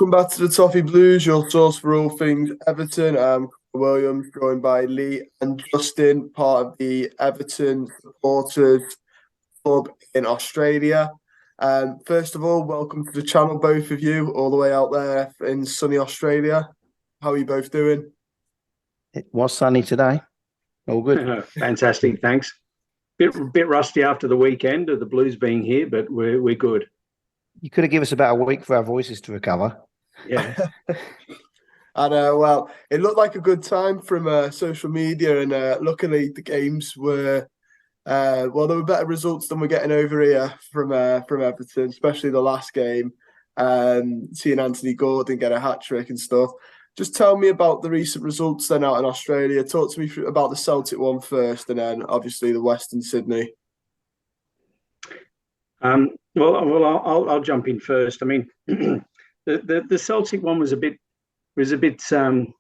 Welcome back to the Toffee Blues, your source for all things Everton. I'm Williams, joined by Lee and Justin, part of the Everton Supporters Club in Australia. First of all, welcome to the channel, both of you, all the way out there in sunny Australia. How are you both doing? It was sunny today. All good. Fantastic, thanks. Bit rusty after the weekend of the Blues being here, but we're good. You could have given us about a week for our voices to recover. Yeah. And well, it looked like a good time from social media, and luckily the games were there were better results than we're getting over here from Everton, especially the last game. Seeing Anthony Gordon get a hat trick and stuff. Just tell me about the recent results then out in Australia. Talk to me about the Celtic one first, and then obviously the Western Sydney. Well, I'll jump in first. I mean, the Celtic one was a bit lackluster,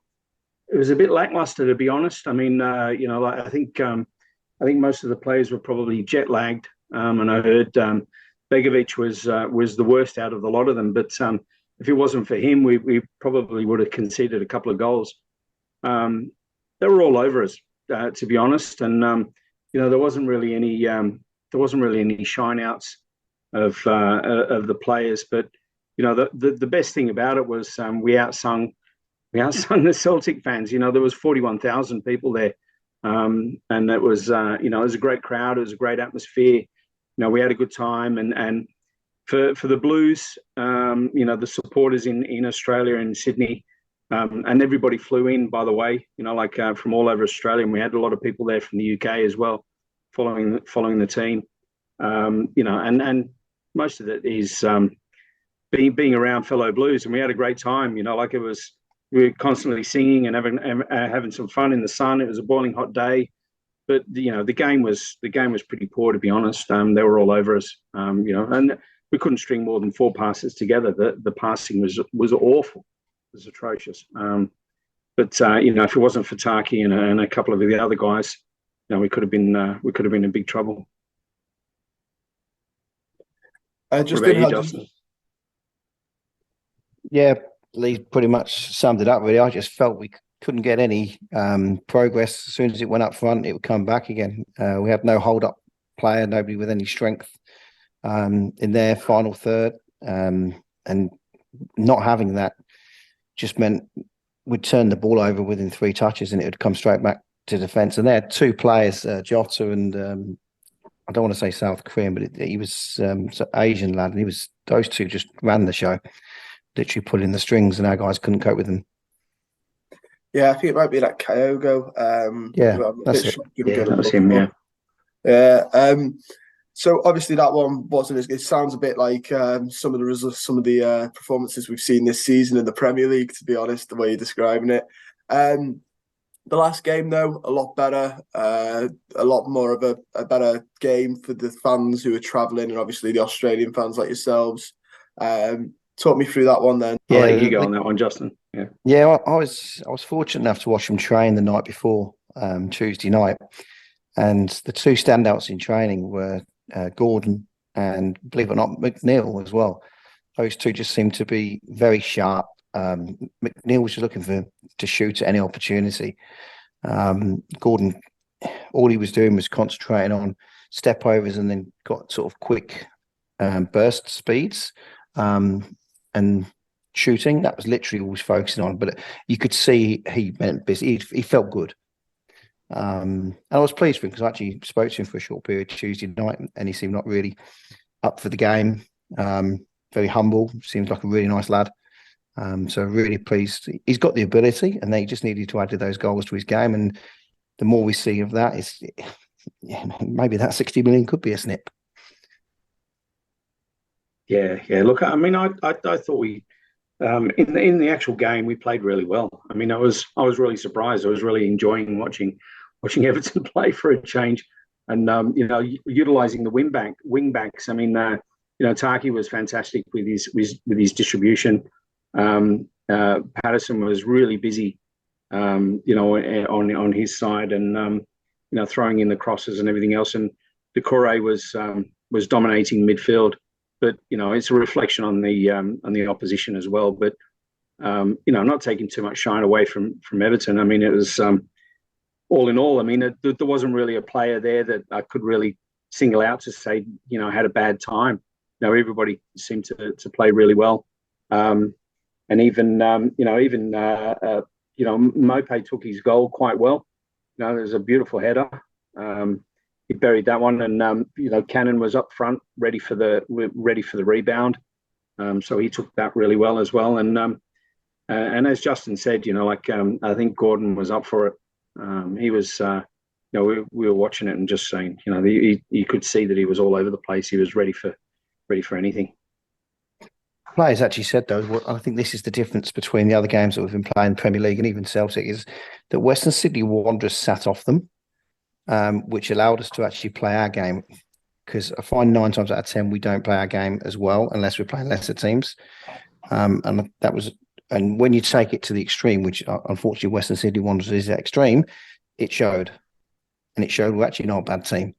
to be honest. I mean, I think most of the players were probably jet lagged, and I heard Begovic was the worst out of the lot of them. But if it wasn't for him, we probably would have conceded a couple of goals. They were all over us, to be honest, and there wasn't really any shine outs of the players. But the best thing about it was we outsung the Celtic fans. There was 41,000 people there, and it was it was a great crowd. It was a great atmosphere. We had a good time, and for the Blues, the supporters in Australia and Sydney, and everybody flew in, by the way, from all over Australia, and we had a lot of people there from the UK as well, following the team. And most of it is being around fellow Blues, and we had a great time. We were constantly singing and having some fun in the sun. It was a boiling hot day, but the game was pretty poor, to be honest. They were all over us, and we couldn't string more than 4 passes together. The passing was awful. It was atrocious. But if it wasn't for Taki and a couple of the other guys, we could have been in big trouble. Justin. Yeah, Lee pretty much summed it up, really. I just felt we couldn't get any progress. As soon as it went up front, it would come back again. We had no hold-up player, nobody with any strength in their final third. And not having that just meant we'd turn the ball over within 3 touches and it would come straight back to defence. And they had 2 players, Jota and I don't want to say South Korean, but he was an Asian lad, and those 2 just ran the show, literally pulling the strings, and our guys couldn't cope with them. Yeah, I think it might be like Kyogo. That's it. Yeah, that was him. Yeah. Yeah. So obviously that one wasn't. It sounds a bit like some of the results, some of the performances we've seen this season in the Premier League. To be honest, the way you're describing it. The last game, though, a lot better, a lot more of a better game for the fans who are travelling, and obviously the Australian fans like yourselves. Talk me through that one then. Yeah, I'll let you go on that one, Justin. Yeah, I was fortunate enough to watch them train the night before, Tuesday night, and the 2 standouts in training were Gordon and, believe it or not, McNeil as well. Those 2 just seemed to be very sharp. McNeil was looking to shoot at any opportunity. Gordon, all he was doing was concentrating on step overs and then got sort of quick burst speeds and shooting. That was literally all he was focusing on. But you could see he meant busy. He felt good. And I was pleased for him because I actually spoke to him for a short period Tuesday night, and he seemed not really up for the game. Very humble. Seems like a really nice lad. So really pleased. He's got the ability, and they just needed to add to those goals to his game. And the more we see of that, maybe that 60 million could be a snip. Yeah. Look, I mean, I thought we in the actual game we played really well. I mean, I was really surprised. I was really enjoying watching Everton play for a change, and utilising the wing backs. I mean, Taki was fantastic with his distribution. Patterson was really busy, on his side, and throwing in the crosses and everything else. And Decore was dominating midfield, but it's a reflection on the opposition as well. But not taking too much shine away from Everton. I mean, it was all in all. I mean, there wasn't really a player there that I could really single out to say, had a bad time. Everybody seemed to play really well, and even Mope took his goal quite well. It was a beautiful header. He buried that one, and Cannon was up front, ready for the rebound. So he took that really well as well. And as Justin said, I think Gordon was up for it. He was, we were watching it and just saying, you could see that he was all over the place. He was ready for anything. Players actually said, though, I think this is the difference between the other games that we've been playing, Premier League and even Celtic, is that Western Sydney Wanderers sat off them, which allowed us to actually play our game. Because I find 9 times out of 10 we don't play our game as well unless we're playing lesser teams, and that was. And when you take it to the extreme, which unfortunately Western Sydney Wanderers is that extreme, it showed, and it showed we're actually not a bad team.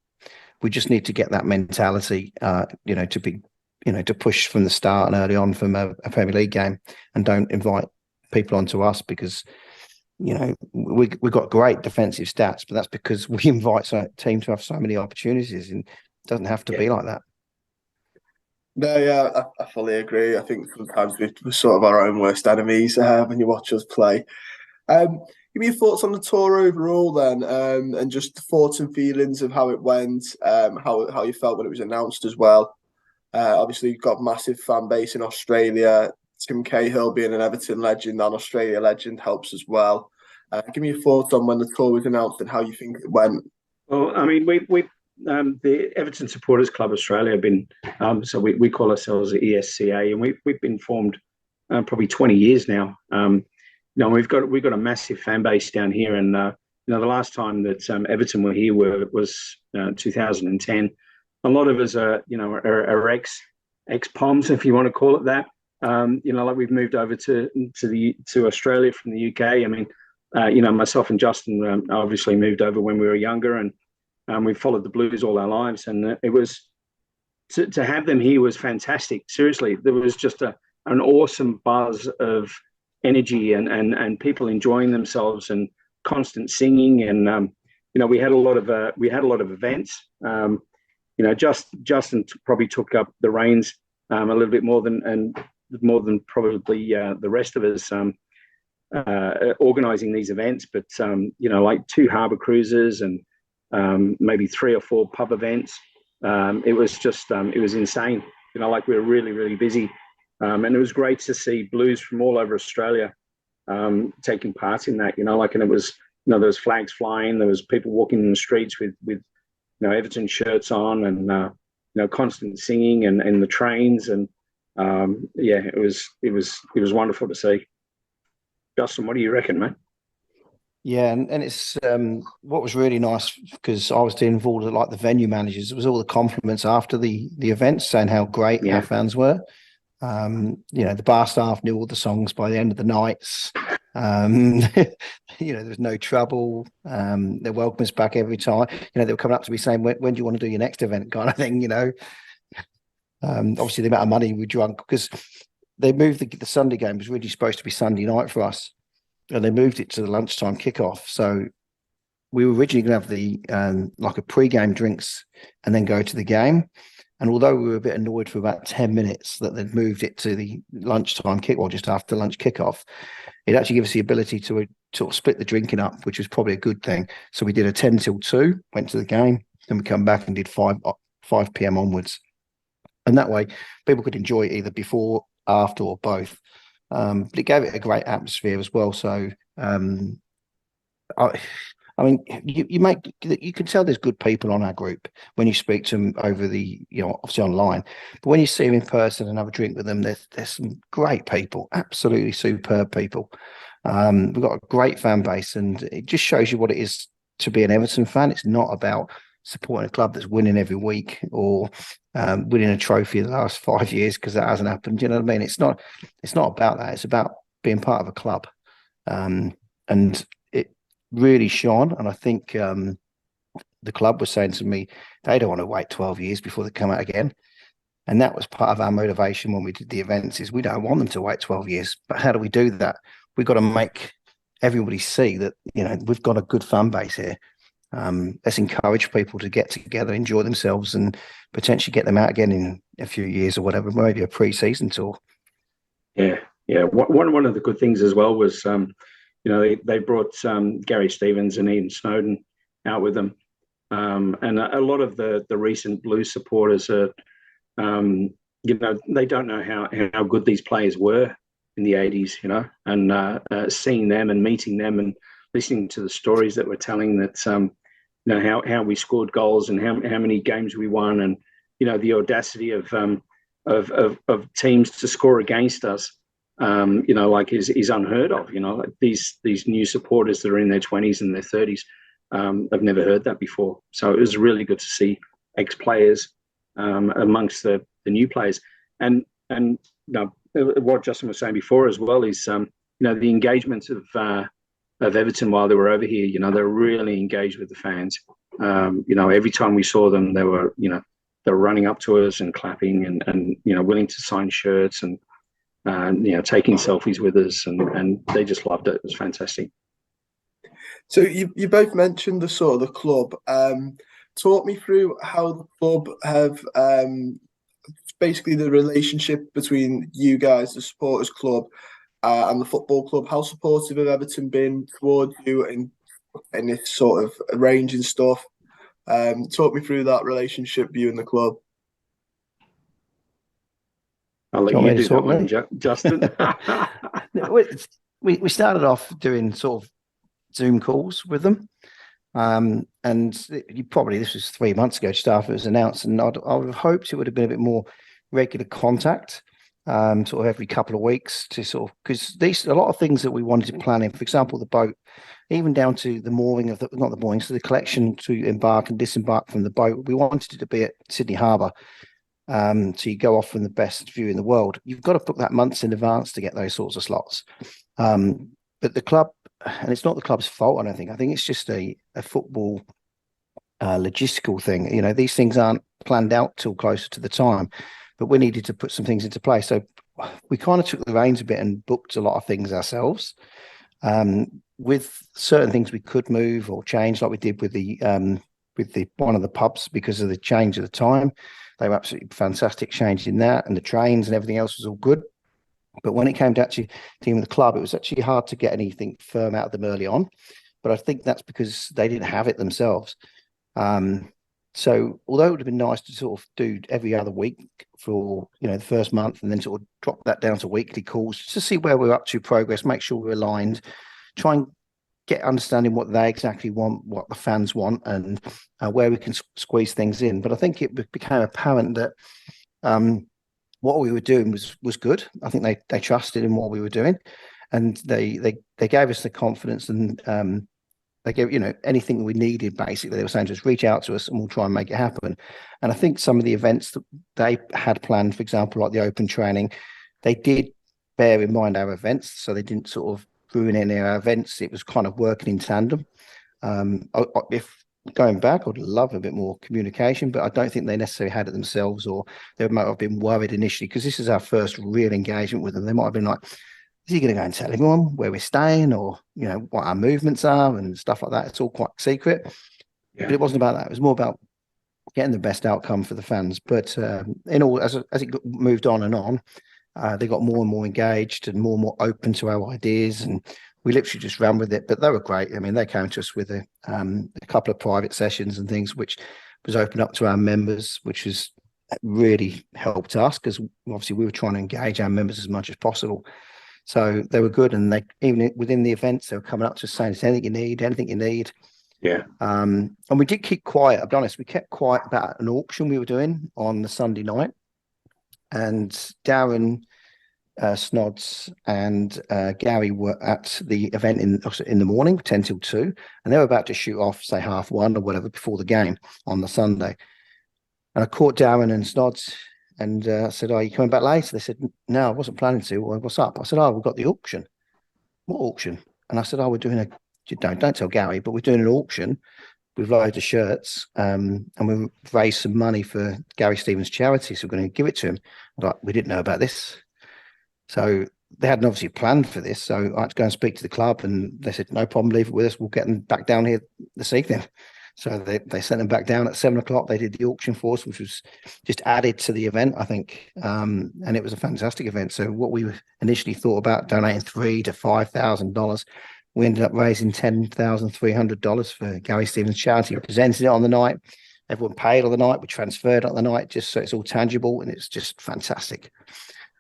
We just need to get that mentality, to be, to push from the start and early on from a Premier League game, and don't invite people onto us because, we've got great defensive stats, but that's because we invite a team to have so many opportunities, and it doesn't have to be like that. No, yeah, I fully agree. I think sometimes we're sort of our own worst enemies when you watch us play. Give me your thoughts on the tour overall then, and just the thoughts and feelings of how it went, how you felt when it was announced as well. Obviously, you've got a massive fan base in Australia. Tim Cahill being an Everton legend and Australia legend helps as well. Give me your thoughts on when the tour was announced and how you think it went. Well, I mean, we the Everton Supporters Club Australia have been, so we call ourselves the ESCA, and we've been formed probably 20 years now. We've got a massive fan base down here, and the last time that Everton were here was 2010. A lot of us are ex-Poms, if you want to call it that. Like we've moved over to Australia from the UK. I mean, myself and Justin obviously moved over when we were younger, and we followed the Blues all our lives, and it was to have them here was fantastic. Seriously, there was just an awesome buzz of energy and people enjoying themselves and constant singing, and we had a lot of events. Justin probably took up the reins a little bit more than probably the rest of us organising these events, but like 2 harbour cruises and maybe 3 or 4 pub events. It was just it was insane. Like we were really, really busy, and it was great to see Blues from all over Australia taking part in that. And it was there was flags flying, there was people walking in the streets with Everton shirts on, and constant singing and the trains, and it was wonderful to see. Justin, what do you reckon, mate? Yeah, and it's what was really nice, because I was dealing with all the venue managers. It was all the compliments after the event saying how great our fans were. The bar staff knew all the songs by the end of the nights. There was no trouble. They welcomed us back every time. They were coming up to me saying, when do you want to do your next event, kind of thing. Obviously the amount of money we drunk, because they moved the Sunday game was really supposed to be Sunday night for us, and they moved it to the lunchtime kickoff. So we were originally going to have the like a pre-game drinks and then go to the game. And although we were a bit annoyed for about 10 minutes that they'd moved it to the lunchtime kick, or just after lunch kickoff, it actually gave us the ability to sort of split the drinking up, which was probably a good thing. So we did a 10 till 2, went to the game, then we come back and did 5 p.m. onwards. And that way people could enjoy it either before, after, or both. But it gave it a great atmosphere as well. So, I mean, you can tell there's good people on our group when you speak to them over the, obviously online. But when you see them in person and have a drink with them, there's some great people, absolutely superb people. We've got a great fan base, and it just shows you what it is to be an Everton fan. It's not about supporting a club that's winning every week, or winning a trophy in the last 5 years, because that hasn't happened. You know what I mean? It's not about that. It's about being part of a club, and it really shone. And I think the club was saying to me they don't want to wait 12 years before they come out again. And that was part of our motivation when we did the events, is we don't want them to wait 12 years. But how do we do that? We've got to make everybody see that, we've got a good fan base here. Let's encourage people to get together, enjoy themselves, and potentially get them out again in a few years or whatever, maybe a pre-season tour. Yeah. One of the good things as well was, they brought Gary Stevens and Ian Snowden out with them. And a lot of the recent Blues supporters are, they don't know how good these players were in the 80s, and seeing them and meeting them and listening to the stories that we're telling, that, how we scored goals and how many games we won, and, the audacity of teams to score against us, is unheard of. Like these new supporters that are in their 20s and their 30s, I've never heard that before. So it was really good to see ex-players amongst the new players. And what Justin was saying before as well is, the engagement of Everton while they were over here. They're really engaged with the fans. Every time we saw them, they were running up to us and clapping and willing to sign shirts and taking selfies with us, and they just loved it. It was fantastic. So you both mentioned the sort of the club. Talk me through how the club have basically the relationship between you guys, the supporters club, and the football club. How supportive have Everton been towards you in this sort of arranging stuff? Talk me through that relationship, you and the club. I'll let you do that one, Justin. We started off doing sort of Zoom calls with them. And this was 3 months ago, just after it was announced, and I would have hoped it would have been a bit more regular contact, sort of every couple of weeks, to sort of, because a lot of things that we wanted to plan in, for example, the boat, even down to the mooring of not the mooring, so the collection to embark and disembark from the boat. We wanted it to be at Sydney Harbour. So you go off from the best view in the world. You've got to book that months in advance to get those sorts of slots. But the club, and it's not the club's fault, I don't think. I think it's just a football logistical thing. These things aren't planned out till closer to the time, but we needed to put some things into place. So we kind of took the reins a bit and booked a lot of things ourselves. With certain things we could move or change, like we did with the one of the pubs, because of the change of the time. They were absolutely fantastic changing that, and the trains and everything else was all good. But when it came to actually teaming the club, it was actually hard to get anything firm out of them early on. But I think that's because they didn't have it themselves. So although it would have been nice to sort of do every other week for the first month, and then sort of drop that down to weekly calls just to see where we're up to, progress, make sure we're aligned, try and get understanding what they exactly want, what the fans want, and where we can squeeze things in. But I think it became apparent that what we were doing was good. I think they trusted in what we were doing, and they gave us the confidence, and they gave anything we needed. Basically, they were saying, just reach out to us and we'll try and make it happen. And I think some of the events that they had planned, for example, like the open training, they did bear in mind our events, so they didn't sort of ruin any of our events. It was kind of working in tandem. If going back, I'd love a bit more communication, but I don't think they necessarily had it themselves, or they might have been worried initially, because this is our first real engagement with them. They might have been like, is he going to go and tell everyone where we're staying, or what our movements are and stuff like that? It's all quite secret. Yeah. But it wasn't about that. It was more about getting the best outcome for the fans. But in all, as it moved on and on, they got more and more engaged and more open to our ideas, and we literally just ran with it. But they were great. I mean, they came to us with a couple of private sessions and things, which was open up to our members, which has really helped us, because obviously we were trying to engage our members as much as possible. So they were good, and they, even within the events, they were coming up to us saying, anything you need. Yeah. And we did keep quiet. I'll be honest, we kept quiet about an auction we were doing on the Sunday night. And Darren, Snods and Gary were at the event in the morning, 10 till 2, and they were about to shoot off, say 1:30 or whatever, before the game on the Sunday. And I caught Darren and Snods and said, "Are you coming back later?" They said, "No, I wasn't planning to. What's up?" I said, "Oh, we've got the auction." "What auction?" And I said, "Oh, we're doing don't tell Gary, but we're doing an auction with loads of shirts, and we raised some money for Gary Stevens charity, so we're going to give it to him. Like, we didn't know about this, so they hadn't obviously planned for this. So I had to go and speak to the club, and they said, no problem, leave it with us, we'll get them back down here this evening. So they sent them back down at 7 o'clock. They did the auction for us, which was just added to the event, I think. And it was a fantastic event. So what we initially thought about donating $3,000 to $5,000, we ended up raising $10,300 for Gary Stevens charity. We presented it on the night. Everyone paid on the night. We transferred on the night, just so it's all tangible, and it's just fantastic.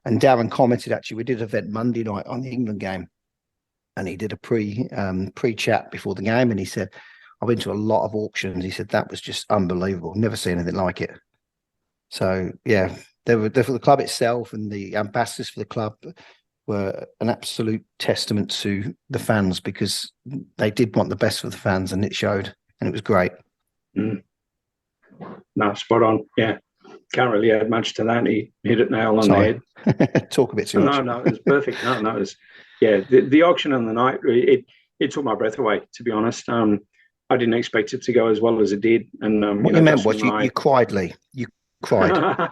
And Darren commented, actually, we did an event Monday night on the England game, and he did a pre-chat before the game, and he said, I've been to a lot of auctions. He said that was just unbelievable. Never seen anything like it. So yeah, for the club itself, and the ambassadors for the club were an absolute testament to the fans, because they did want the best for the fans, and it showed, and it was great. No, spot on. Yeah, can't really add much to that. He hit it nail on the head. Talk a bit too much. No, it was perfect. No, it was, yeah. The auction on the night, it took my breath away, to be honest. I didn't expect it to go as well as it did. And what you meant was you cried, Lee. You cried.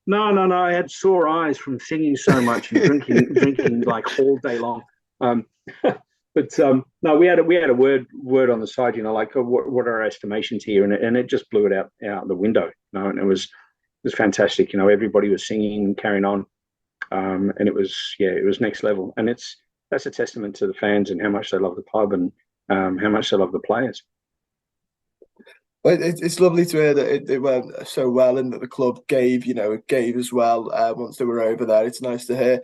No. I had sore eyes from singing so much and drinking like all day long. But no, we had a word on the side, like what are our estimations here, and it just blew it out the window. And it was fantastic. Everybody was singing and carrying on, and it was next level. And that's a testament to the fans and how much they love the club, and how much they love the players. Well, it's lovely to hear that it went so well, and that the club gave as well once they were over there. It's nice to hear.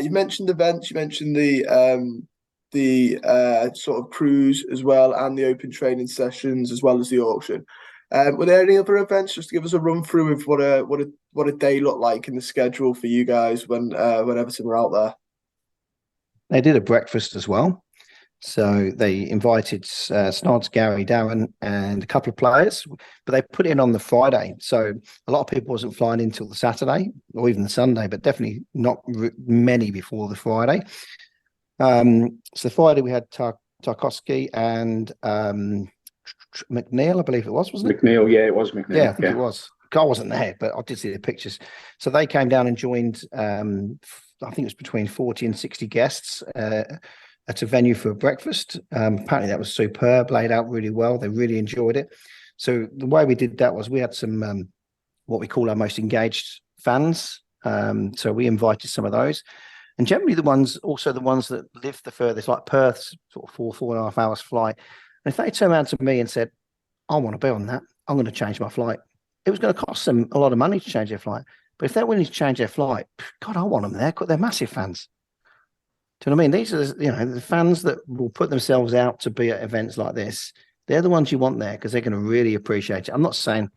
You mentioned events. You mentioned the sort of cruise as well, and the open training sessions, as well as the auction. Were there any other events? Just to give us a run through of what a day looked like in the schedule for you guys when Everton were out there. They did a breakfast as well. So they invited Snods, Gary, Darren, and a couple of players, but they put it in on the Friday. So a lot of people wasn't flying in till the Saturday or even the Sunday, but definitely not many before the Friday. So the Friday we had Tarkowski and McNeil, I believe it was, wasn't it? McNeil, yeah, it was McNeil. Yeah, I think it was. I wasn't there, but I did see the pictures. So they came down and joined, I think it was between 40 and 60 guests at a venue for breakfast. Apparently that was superb, laid out really well. They really enjoyed it. So the way we did that was we had some what we call our most engaged fans. So we invited some of those. And generally the ones that live the furthest, like Perth's sort of 4.5 hours flight. And if they turn around to me and said, I want to be on that, I'm going to change my flight. It was going to cost them a lot of money to change their flight. But if they're willing to change their flight, God, I want them there, because they're massive fans. Do you know what I mean? These are the fans that will put themselves out to be at events like this. They're the ones you want there, because they're going to really appreciate it. I'm not saying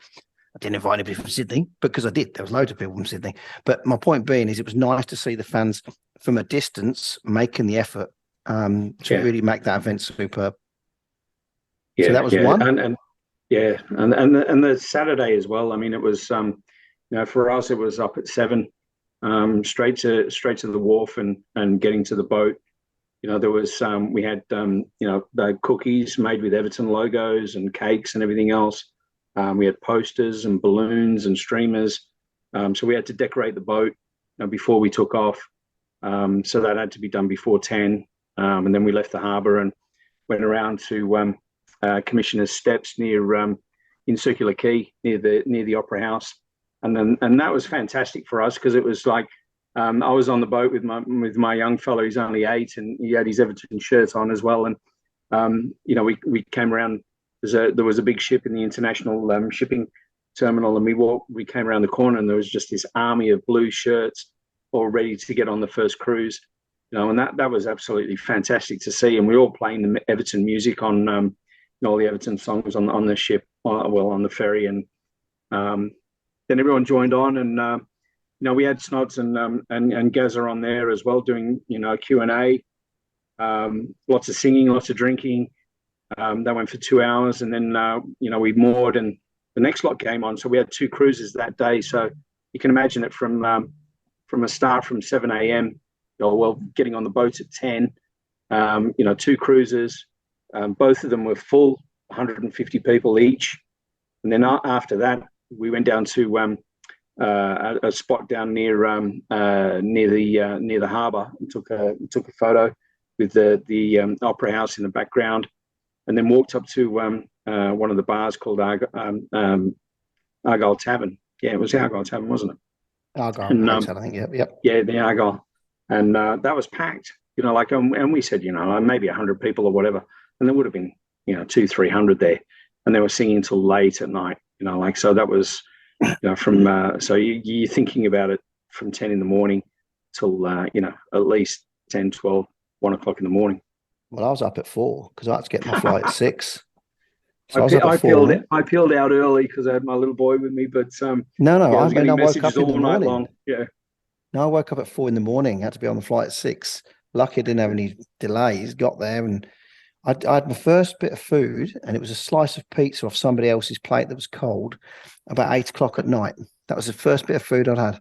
I didn't invite anybody from Sydney, because I did. There was loads of people from Sydney. But my point being is it was nice to see the fans from a distance making the effort to really make that event superb. Yeah, so that was one. And the Saturday as well. I mean, it was for us it was up at 7, straight to the wharf and getting to the boat. There was we had the cookies made with Everton logos and cakes and everything else. We had posters and balloons and streamers. So we had to decorate the boat before we took off. So that had to be done before 10. And then we left the harbour and went around to Commissioner's Steps in Circular Quay near the Opera House. And that was fantastic for us, because it was like I was on the boat with my young fellow. He's only 8, and he had his Everton shirt on as well. And we came around. There was a big ship in the international shipping terminal, and we came around the corner, and there was just this army of blue shirts all ready to get on the first cruise. And that was absolutely fantastic to see. And we were all playing the Everton music on all the Everton songs on the ship, on the ferry, and then everyone joined on, and we had Snods and Gazza on there as well, doing Q&A, lots of singing, lots of drinking. That went for 2 hours, and then we moored, and the next lot came on. So we had 2 cruises that day. So you can imagine it from a start from 7 a.m. Getting on the boat at 10. 2 cruises. Both of them were full. 150 people each. And then after that, we went down to a spot down near the harbour and took a photo with the opera house in the background, and then walked up to one of the bars called Argyle Tavern. Yeah, it was the Argyle Tavern, wasn't it? Argyle Hotel, I think. Yep. Yeah, the Argyle, and that was packed. And we said, maybe 100 people or whatever, and there would have been 200-300 there, and they were singing till late at night. So that was from so you're thinking about it from 10 in the morning till at least 10, 12, 1 o'clock in the morning. Well, I was up at 4 because I had to get my flight at 6. So I peeled out early because I had my little boy with me, but no, I was getting woke up messages in the all night morning. long. Yeah. No, I woke up at 4 in the morning. Had to be on the flight at 6. Lucky I didn't have any delays. Got there and I had my first bit of food, and it was a slice of pizza off somebody else's plate that was cold about 8 o'clock at night. That was the first bit of food I'd had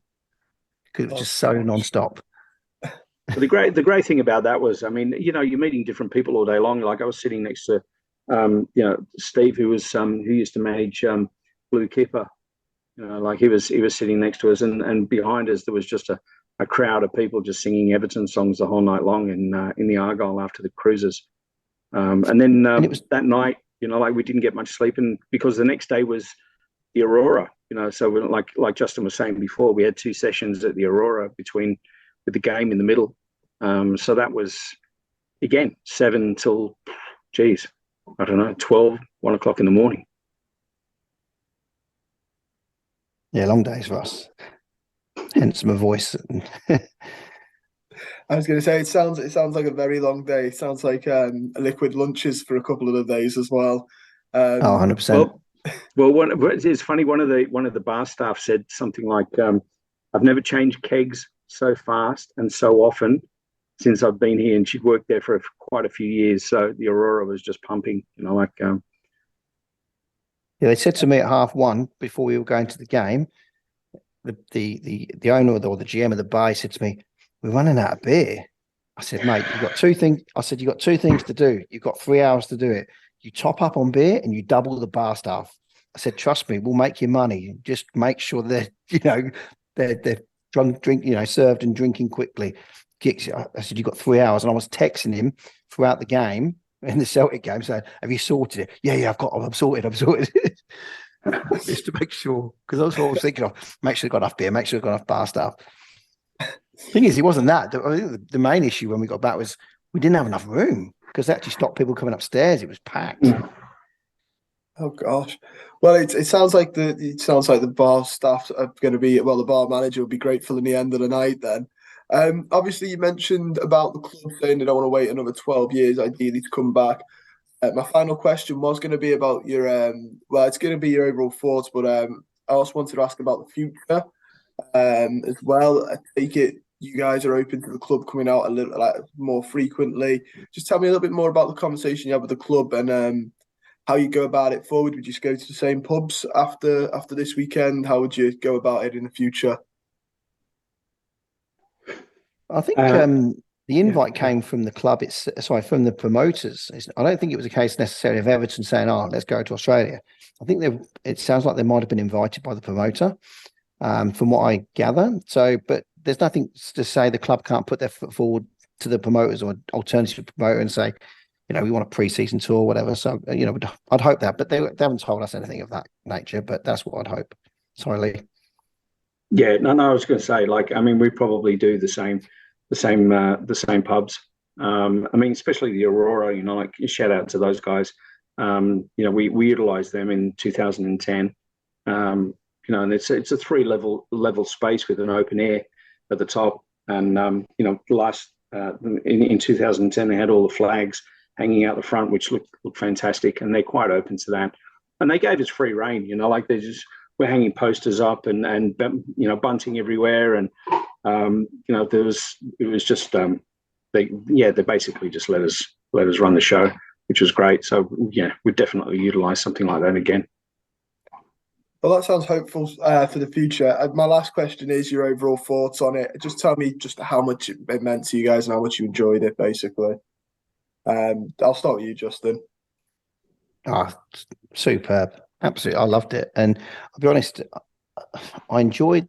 because it was just so non-stop. But the great thing about that was, you're meeting different people all day long. Like I was sitting next to, Steve, who used to manage Blue Kipper. He was sitting next to us, and behind us there was just a crowd of people just singing Everton songs the whole night long in the Argyle after the cruises. And then it was that night, we didn't get much sleep, and because the next day was the Aurora, so we, like Justin was saying before, we had 2 sessions at the Aurora with the game in the middle. So that was again 7 till, I don't know, 12, 1 o'clock in the morning. Yeah, long days for us. Hence my voice. I was going to say it sounds like a very long day. It sounds like liquid lunches for a couple of the days as well. 100%. Well, it's funny. One of the bar staff said something like, "I've never changed kegs so fast and so often since I've been here." And she'd worked there for quite a few years, so the Aurora was just pumping. Yeah, they said to me at 1:30 before we were going to the game, the owner or the GM of the bar said to me, "We're running out of beer." I said, "Mate, you've got 2 things." I said, "You've got 2 things to do. You've got 3 hours to do it. You top up on beer and you double the bar staff." I said, "Trust me, we'll make you money. Just make sure they're served and drinking quickly." I said, "You've got 3 hours." And I was texting him throughout the game, in the Celtic game, saying, "Have you sorted it?" Yeah, I'm sorted. Just to make sure, because that's what I was thinking of. Make sure they've got enough beer, make sure they've got enough bar staff. Thing is, it wasn't that. The main issue when we got back was we didn't have enough room because that actually stopped people coming upstairs. It was packed. Oh gosh. Well, it sounds like the bar staff are going to be, well, the bar manager will be grateful in the end of the night then. Obviously you mentioned about the club saying they don't want to wait another 12 years ideally to come back. My final question was going to be about your it's going to be your overall thoughts, but I also wanted to ask about the future as well. I take it you guys are open to the club coming out a little more frequently. Just tell me a little bit more about the conversation you have with the club and how you go about it forward. Would you just go to the same pubs after this weekend? How would you go about it in the future? I think the invite came from the club. From the promoters. I don't think it was a case necessarily of Everton saying, "Oh, let's go to Australia." I think it sounds like they might have been invited by the promoter, from what I gather. So, but there's nothing to say the club can't put their foot forward to the promoters or alternative promoter and say, we want a pre-season tour or whatever. So, I'd hope that, but they haven't told us anything of that nature. But that's what I'd hope. Sorry, Lee. Yeah, no, I was going to say, we probably do the same pubs. Especially the Aurora. Shout out to those guys. We utilized them in 2010. And it's a 3 level space with an open air at the top. And last in 2010 they had all the flags hanging out the front, which looked fantastic, and they're quite open to that. And they gave us free reign. We're hanging posters up and bunting everywhere, and it was just they basically just let us run the show, which was great. So we'd definitely utilize something like that again. Well, that sounds hopeful for the future. My last question is your overall thoughts on it. Just tell me just how much it meant to you guys and how much you enjoyed it, basically. I'll start with you, Justin. Oh, superb. Absolutely. I loved it. And I'll be honest, I enjoyed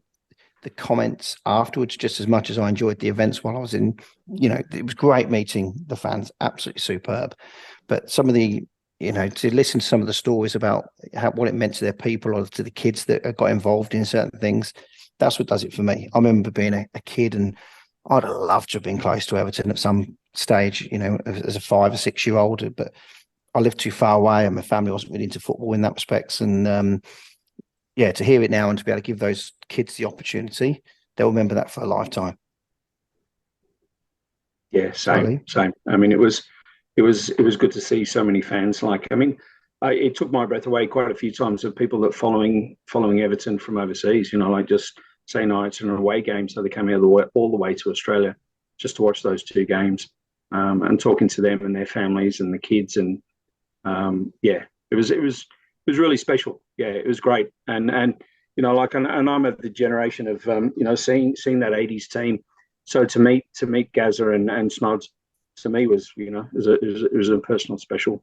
the comments afterwards just as much as I enjoyed the events while I was in. It was great meeting the fans, absolutely superb. But some of the, to listen to some of the stories about what it meant to their people or to the kids that got involved in certain things, that's what does it for me. I remember being a kid and I'd have loved to have been close to Everton at some stage, as a 5 or 6 year old, but I lived too far away and my family wasn't really into football in that respect. And to hear it now and to be able to give those kids the opportunity, they'll remember that for a lifetime. Yeah, same. I mean, it was good to see so many fans. It took my breath away quite a few times of people that following Everton from overseas. Just saying, no, it's an away game, so they came all the way to Australia just to watch those 2 games, and talking to them and their families and the kids, and it was really special. Yeah, it was great, and I'm of the generation of seeing that '80s team. So to meet Gazza and Snods, to me was it was a personal special.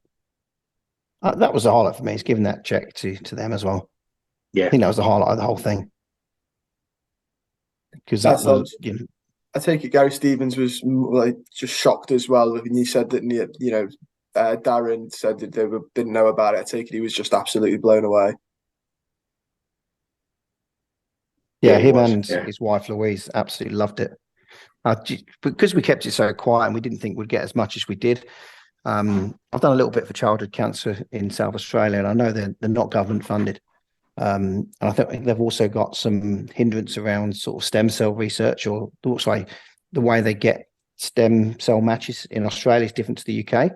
That was the highlight for me. Is giving that check to them as well. Yeah, I think that was the highlight of the whole thing. Because that was, I take it Gary Stevens was just shocked as well when you said that. Darren said that they didn't know about it. I take it he was just absolutely blown away. Yeah, him and his wife Louise absolutely loved it. Because we kept it so quiet and we didn't think we'd get as much as we did. I've done a little bit for childhood cancer in South Australia, and I know they're not government funded. And I think they've also got some hindrance around sort of stem cell research, or also the way they get stem cell matches in Australia is different to the UK.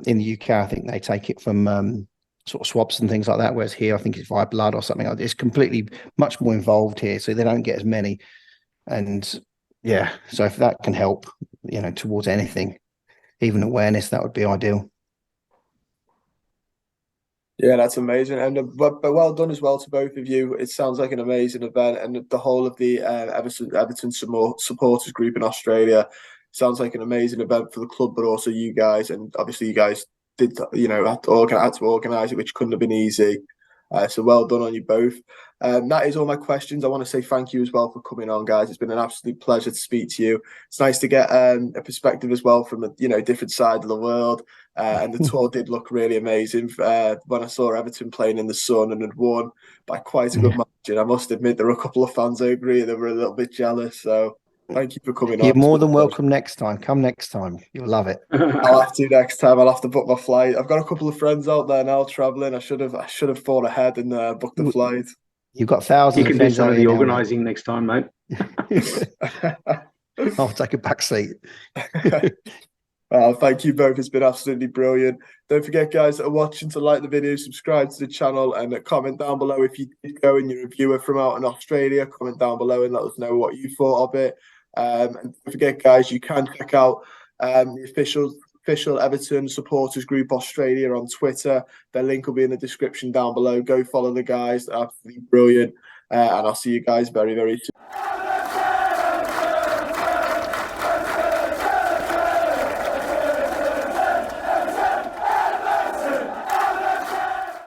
In the UK, I think they take it from sort of swabs and things like that, whereas here I think it's via blood or something. It's completely much more involved here, so they don't get as many. And so if that can help, towards anything, even awareness, that would be ideal. Yeah, that's amazing, and but well done as well to both of you. It sounds like an amazing event, and the whole of the Everton supporters group in Australia sounds like an amazing event for the club, but also you guys, and obviously you guys did had to organise it, which couldn't have been easy. So well done on you both. That is all my questions. I want to say thank you as well for coming on, guys. It's been an absolute pleasure to speak to you. It's nice to get a perspective as well from a different side of the world. And the tour did look really amazing. When I saw Everton playing in the sun and had won by quite a good margin, I must admit there were a couple of fans over here that were a little bit jealous. So thank you for coming on. You're more than welcome next time. Come next time. You'll love it. I'll have to next time. I'll have to book my flight. I've got a couple of friends out there now traveling. I should have thought ahead and booked the flight. You've got thousands. You can do some of the organising next time, mate. I'll take a back seat. Thank you both. It's been absolutely brilliant. Don't forget, guys that are watching, to like the video, subscribe to the channel, and comment down below if you did go and you're a viewer from out in Australia. Comment down below and let us know what you thought of it. And don't forget, guys, you can check out the official Everton Supporters Group Australia on Twitter. Their link will be in the description down below. Go follow the guys. They're absolutely brilliant. And I'll see you guys very, very soon.